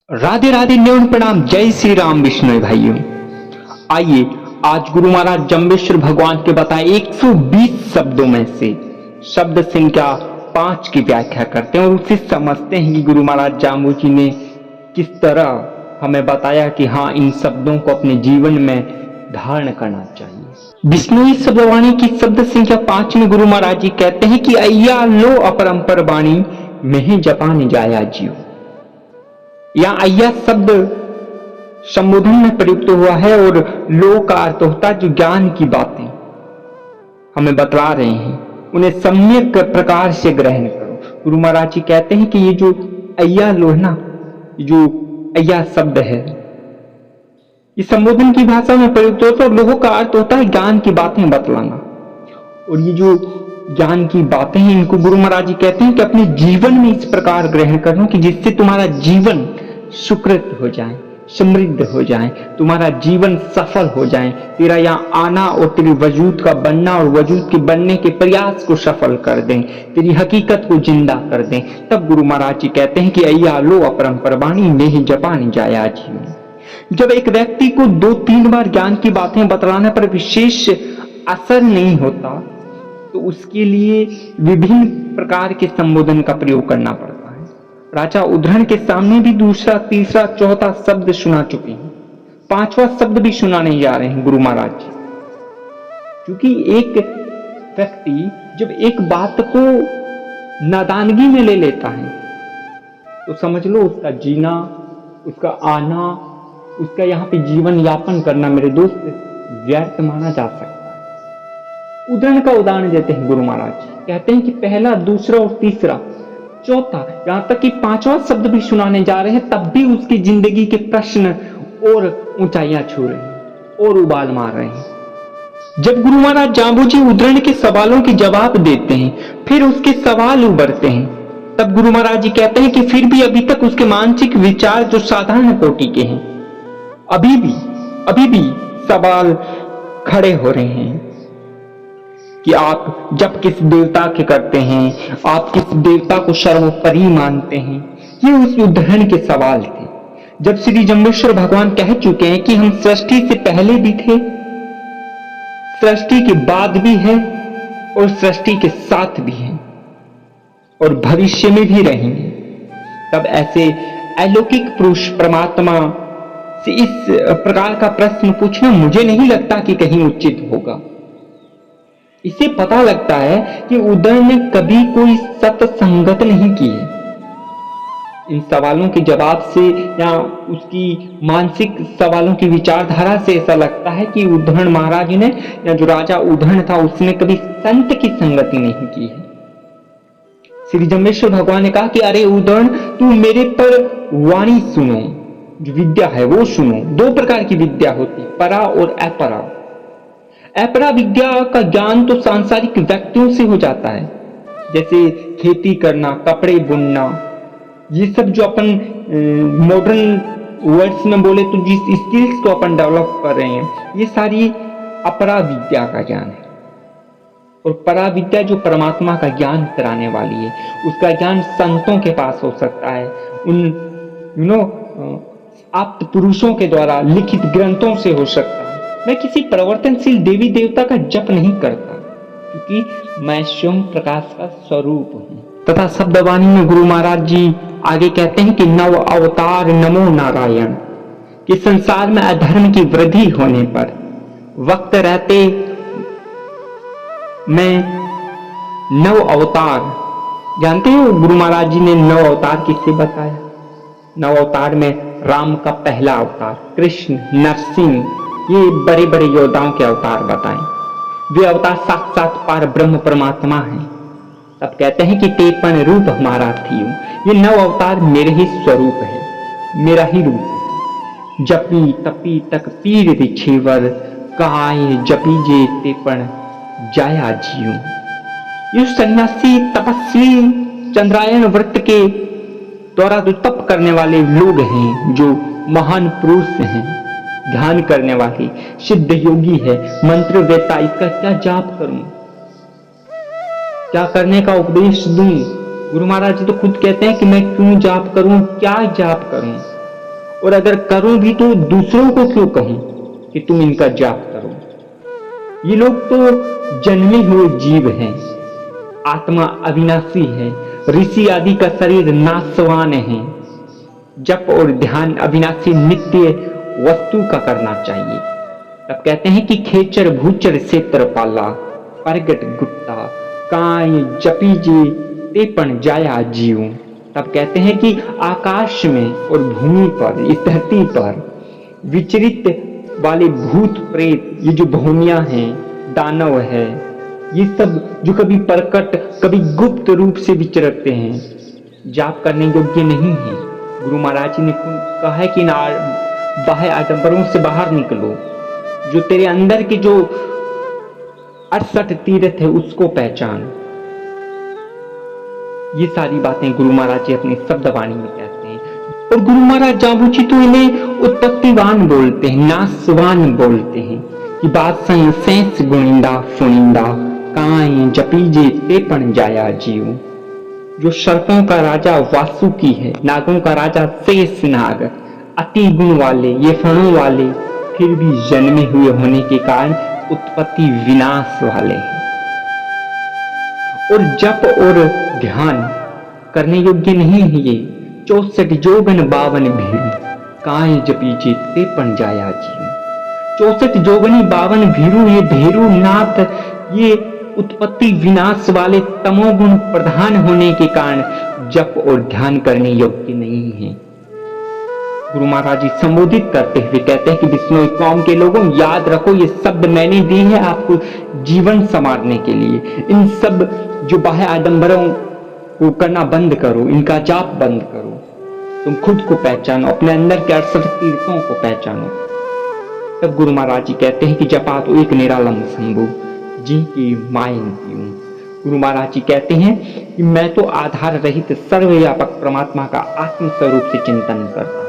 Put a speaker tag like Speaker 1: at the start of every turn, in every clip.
Speaker 1: राधे राधे न्यून प्रणाम। जय श्री राम विष्णु भाइयों। आइए आज गुरु महाराज जम्बेश्वर भगवान के बताए 120 शब्दों में से शब्द संख्या 5 की व्याख्या करते हैं और उसे समझते हैं कि गुरु महाराज जाम्बू जी ने किस तरह हमें बताया कि हाँ, इन शब्दों को अपने जीवन में धारण करना चाहिए। विष्णु शब्दवाणी की शब्द संख्या 5 में गुरु महाराज जी कहते हैं कि अय्या लो अपरंपर वाणी में जपान जाया जियो। या अय्या शब्द संबोधन में प्रयुक्त हुआ है और लो का अर्थ होता है जो ज्ञान की बातें हमें बतला रहे हैं उन्हें सम्यक प्रकार से ग्रहण करो। गुरु महाराज जी कहते हैं कि ये जो अय्या लो है ना, जो अय्या शब्द है, ये संबोधन की भाषा में प्रयुक्त होता है और लोह का अर्थ होता है ज्ञान की बातें बतलाना। और ये जो ज्ञान की बातें हैं इनको गुरु महाराज जी कहते हैं कि अपने जीवन में इस प्रकार ग्रहण करो कि जिससे तुम्हारा जीवन सुकृत हो जाए, समृद्ध हो जाए, तुम्हारा जीवन सफल हो जाए, तेरा यहाँ आना और तेरी वजूद का बनना और वजूद के बनने के प्रयास को सफल कर दें, तेरी हकीकत को जिंदा कर दें। तब गुरु महाराज जी कहते हैं कि अय्या लो अपरंपर वाणी में जपान जाया जियो। जब एक व्यक्ति को 2-3 बार ज्ञान की बातें बतलाने पर विशेष असर नहीं होता तो उसके लिए विभिन्न प्रकार के संबोधन का प्रयोग करना पड़ता है। राजा उद्धरण के सामने भी दूसरा, तीसरा, चौथा शब्द सुना चुके हैं, 5वां शब्द भी सुनाने जा रहे हैं गुरु महाराज जी। क्योंकि एक व्यक्ति जब एक बात को नादानगी में ले लेता है तो समझ लो उसका जीना, उसका आना, उसका यहाँ पे जीवन यापन करना मेरे दोस्त व्यर्थ माना जा सकता है। उदाहरण का उदाहरण देते हैं गुरु महाराज जी, कहते हैं कि पहला, दूसरा और तीसरा, चौथा, यहां तक कि 5वां शब्द भी सुनाने जा रहे हैं, तब भी उसकी जिंदगी के प्रश्न और ऊंचाइयां छू रहे हैं और उबाल मार रहे हैं। जब गुरु महाराज जाम्बू जी उद्धरण के सवालों के जवाब देते हैं, फिर उसके सवाल उभरते हैं, तब गुरु महाराज जी कहते हैं कि फिर भी अभी तक उसके मानसिक विचार जो साधारण कोटि के हैं, अभी भी सवाल खड़े हो रहे हैं कि आप जब किस देवता के करते हैं, आप किस देवता को सर्वोपरि मानते हैं। ये उस उद्धरण के सवाल थे। जब श्री जम्बेश्वर भगवान कह चुके हैं कि हम सृष्टि से पहले भी थे, सृष्टि के बाद भी है और सृष्टि के साथ भी है और भविष्य में भी रहेंगे, तब ऐसे अलौकिक पुरुष परमात्मा से इस प्रकार का प्रश्न पूछना मुझे नहीं लगता कि कहीं उचित होगा। इससे पता लगता है कि उद्धरण ने कभी कोई सत्संगत नहीं की है। इन सवालों के जवाब से या उसकी मानसिक सवालों की विचारधारा से ऐसा लगता है कि उद्धरण महाराज ने या जो राजा उद्धरण था उसने कभी संत की संगति नहीं की है। श्री जम्बेश्वर भगवान ने कहा कि अरे उद्धरण, तू मेरे पर वाणी सुनो, जो विद्या है वो सुनो। 2 प्रकार की विद्या होती है, परा और अपरा। अपरा विद्या का ज्ञान तो सांसारिक व्यक्तियों से हो जाता है, जैसे खेती करना, कपड़े बुनना, ये सब जो अपन मॉडर्न वर्ड्स में बोले तो जिस स्किल्स को अपन डेवलप कर रहे हैं, ये सारी अपरा विद्या का ज्ञान है। और परा विद्या जो परमात्मा का ज्ञान कराने वाली है, उसका ज्ञान संतों के पास हो सकता है, उन आप्त पुरुषों के द्वारा लिखित ग्रंथों से हो सकता है। मैं किसी परिवर्तनशील देवी देवता का जप नहीं करता, क्योंकि मैं स्वयं प्रकाश का स्वरूप हूं। तथा शब्दवाणी में गुरु महाराज जी आगे कहते हैं कि नव अवतार नमो नारायण, कि संसार में अधर्म की वृद्धि होने पर वक्त रहते मैं नव अवतार, जानते हो गुरु महाराज जी ने नव अवतार किससे बताया? नव अवतार में राम का पहला अवतार, कृष्ण, नरसिंह, ये बड़े बड़े योद्धाओं के अवतार बताएं। वे अवतार साक्षात पार ब्रह्म परमात्मा हैं। तब कहते हैं कि तेपन रूप हमारा थी। ये 9 अवतार मेरे ही स्वरूप है, मेरा ही रूप है। जपी तपी तक पीर रिछेवर, काय जपी जे तेपन जाया जियो। ये सन्यासी तपस्वी चंद्रायन व्रत के द्वारा जो तप करने वाले लोग हैं, जो महान पुरुष हैं, ध्यान करने वाले सिद्ध योगी है, मंत्र वेता, इसका क्या जाप करूं, क्या करने का उपदेश दूं? गुरु महाराज जी तो खुद कहते हैं कि मैं क्यों जाप करूं, क्या जाप करूं। और अगर करूं भी तो दूसरों को क्यों कहूं कि तुम इनका जाप करो। ये लोग तो जन्मे हुए जीव हैं, आत्मा अविनाशी है, ऋषि आदि का शरीर नाशवान है। जप और ध्यान अविनाशी नित्य वस्तु का करना चाहिए। तब कहते हैं कि खेचर भूचर क्षेत्रपाला प्रगट गुप्ता काय जपीजे ते पण जाया जीव। तब कहते हैं कि आकाश में और भूमि पर, इस धरती पर विचरित वाले भूत प्रेत, ये जो भौमिया हैं, दानव है, ये सब जो कभी प्रकट कभी गुप्त रूप से विचरते हैं, जाप करने योग्य नहीं है। गुरु महाराज जी ने कहा है कि बाह्य आडंबरों से बाहर निकलो, जो तेरे अंदर के जो 68 तीर्थ है उसको पहचान। ये सारी बातें गुरु महाराज जी अपनी शब्दवाणी में कहते हैं। और गुरु महाराज जाबूजी तो इन्हें उत्पत्तिवान बोलते हैं, नाशवान बोलते हैं कि बादशाह सेंस गुणिंदा फुनिंदा काए जपीजे ते पण जाया जीव। जो सर्पों का राजा वासुकी है, नागों का राजा शेष नाग, अति गुण वाले, ये फणों वाले, फिर भी जन्मे हुए होने के कारण उत्पत्ति विनाश वाले हैं। और जप और ध्यान करने योग्य नहीं है ये। 64 जोगन 52 भीरू काय जपीजे ते पण जाया जीव। 64 जोगनी 52 भीरू, ये भेरू नाथ, ये उत्पत्ति विनाश वाले तमोगुण प्रधान होने के कारण जप और ध्यान करने योग्य नहीं है। गुरु महाराज जी संबोधित करते हुए कहते हैं कि बिश्नोई कौम के लोगों, याद रखो ये शब्द मैंने दी है आपको जीवन संवारने के लिए। इन सब जो बाह्य आडंबरों को करना बंद करो, इनका जाप बंद करो, तुम खुद को पहचानो, अपने अंदर के 68 तीर्थों को पहचानो। तब गुरु महाराज जी कहते हैं कि जपा तो एक निरालम शंभु जी की मायन पीऊं। गुरु महाराज जी कहते हैं कि मैं तो आधार रहित सर्वव्यापक परमात्मा का आत्म स्वरूप से चिंतन करता हूं,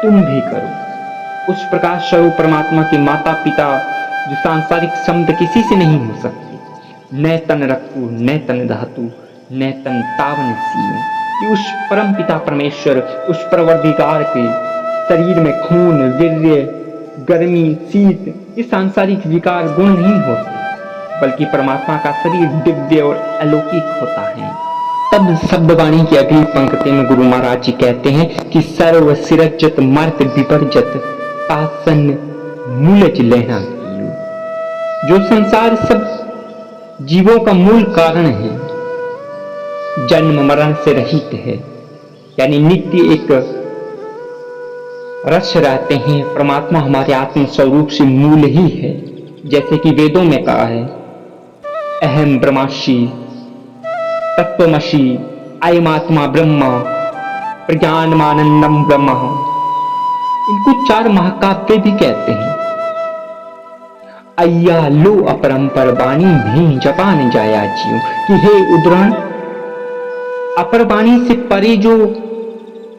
Speaker 1: तुम भी करो। उस प्रकाश स्वरूप परमात्मा के माता पिता जो सांसारिक शब्द किसी से नहीं हो सकते, न तन रखू न तन धातु न तन तावन सीयू। उस परम पिता परमेश्वर, उस परवरदिगार के शरीर में खून, वीर्य, गर्मी, शीत, ये सांसारिक विकार गुण नहीं होते, बल्कि परमात्मा का शरीर दिव्य और अलौकिक होता है। तब शब्दवाणी की अगली पंक्ति में गुरु महाराज जी कहते हैं कि सर्व सिरजत मर्त विपर्जत तासन मूलज लेना कियो। जो संसार सब जीवों का मूल कारण है, जन्म मरण से रहित है, यानी नित्य एक रस रहते हैं। परमात्मा हमारे आत्म स्वरूप से मूल ही है, जैसे कि वेदों में कहा है अहम ब्रह्मास्मि तत्वमसि अयमात्मा ब्रह्म प्रज्ञानमानंदम ब्रह्म। इनको 4 महाकाव्य भी कहते हैं। अय्या लो अपरंपर वाणी भी जपान जाया जीव, कि हे उद्रण, अपर वाणी से परे जो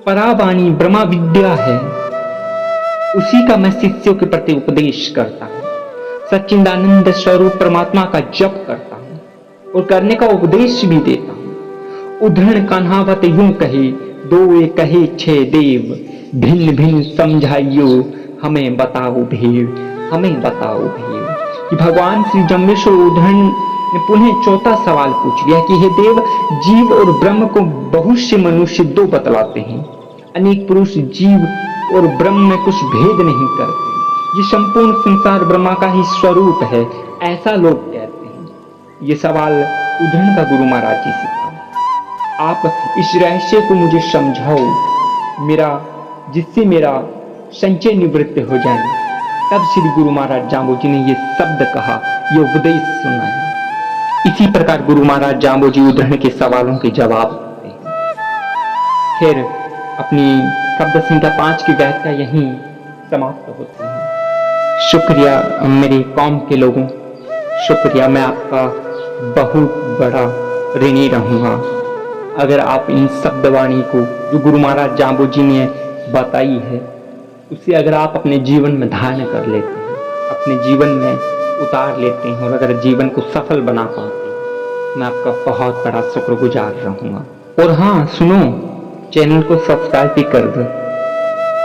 Speaker 1: परावाणी ब्रह्मा विद्या है, उसी का मैं शिष्यों के प्रति उपदेश करता हूं। सच्चिदानंद स्वरूप परमात्मा का जप करता हूं और करने का उपदेश भी देता हूं। उद्धरण कान्हावत यूं कहे, दो ये कहे 6 देव, भिन्न भिन्न समझाइयो हमें बताओ भेद, हमें बताओ भेद। कि भगवान श्री जम्बेश्वर उद्धरण ने पुनः चौथा सवाल पूछ लिया कि हे देव, जीव और ब्रह्म को बहुत से मनुष्य 2 बतलाते हैं। अनेक पुरुष जीव और ब्रह्म में कुछ भेद नहीं करते। ये संपूर्ण संसार ब्रह्मा का ही स्वरूप है, ऐसा लोग कहते हैं। ये सवाल उद्धरण का गुरु महाराज जी से था। आप इस रहस्य को मुझे समझाओ, जिससे मेरा संचय निवृत्त हो जाए। तब श्री गुरु महाराज जाम्बोजी ने ये शब्द कहा, ये उपदेश सुनाया। इसी प्रकार गुरु महाराज जाम्बोजी उद्धरण के सवालों के जवाब देते हैं। फिर अपनी शब्द संख्या 5 की व्याख्या यहीं समाप्त होती है। शुक्रिया मेरी कौम के लोगों, शुक्रिया। मैं आपका बहुत बड़ा ऋणी रहूंगा अगर आप इन शब्दवाणी को जो गुरु महाराज जाम्बोजी ने बताई है, उसे अगर आप अपने जीवन में धारण कर लेते हैं, अपने जीवन में उतार लेते हैं और अगर जीवन को सफल बना पाते हैं, मैं आपका बहुत बड़ा शुक्रगुजार रहूंगा। और हाँ सुनो, चैनल को सब्सक्राइब भी कर दो।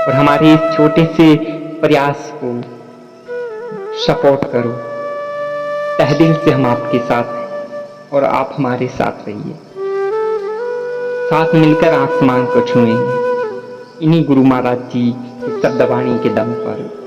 Speaker 1: और हमारे इस छोटे से प्रयास को सपोर्ट करो। तहे दिल से हम आपके साथ हैं और आप हमारे साथ रहिए। साथ मिलकर आसमान को छुएंगे इन्हीं गुरु महाराज जी की शब्दवाणी के दम पर।